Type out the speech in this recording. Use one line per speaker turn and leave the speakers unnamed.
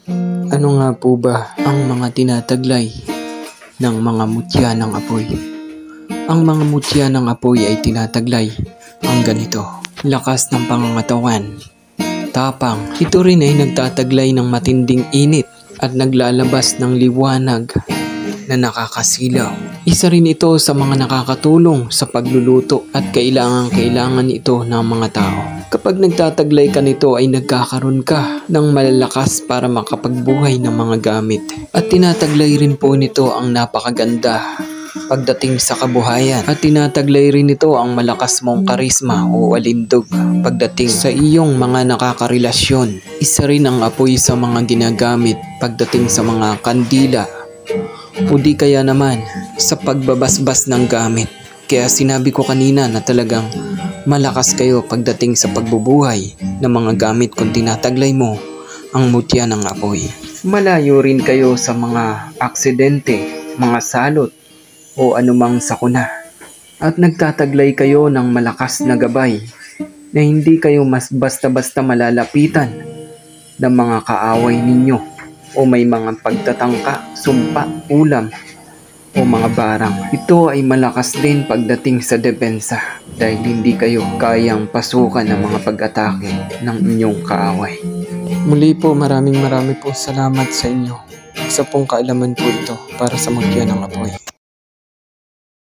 Ano nga po ba ang mga tinataglay ng mga mutya ng apoy? Ang mga mutya ng apoy ay tinataglay ang ganito: lakas ng pangangatawan, tapang. Ito rin ay nagtataglay ng matinding init at naglalabas ng liwanag na nakakasilaw. Isa rin ito sa mga nakakatulong sa pagluluto at kailangan ito ng mga tao. Kapag nagtataglay ka nito ay nagkakaroon ka ng malalakas para makapagbuhay ng mga gamit. At tinataglay rin po nito ang napakaganda pagdating sa kabuhayan. At tinataglay rin ito ang malakas mong karisma o alindog pagdating sa iyong mga nakakarelasyon. Isa rin ang apoy sa mga ginagamit pagdating sa mga kandila o di kaya naman sa pagbabasbas ng gamit. Kaya sinabi ko kanina na talagang malakas kayo pagdating sa pagbubuhay ng mga gamit kung tinataglay mo ang mutya ng apoy. Malayo rin kayo sa mga aksidente, mga salot o anumang sakuna. At nagtataglay kayo ng malakas na gabay na hindi kayo mas basta-basta malalapitan ng mga kaaway ninyo o may mga pagtatangka, sumpa, ulam o mga barang. Ito ay malakas din pagdating sa depensa dahil hindi kayo kayang pasukan ng mga pag-atake ng inyong kaaway. Muli po, marami po salamat sa inyo. Isa pong kaalaman po ito para sa mutya ng apoy.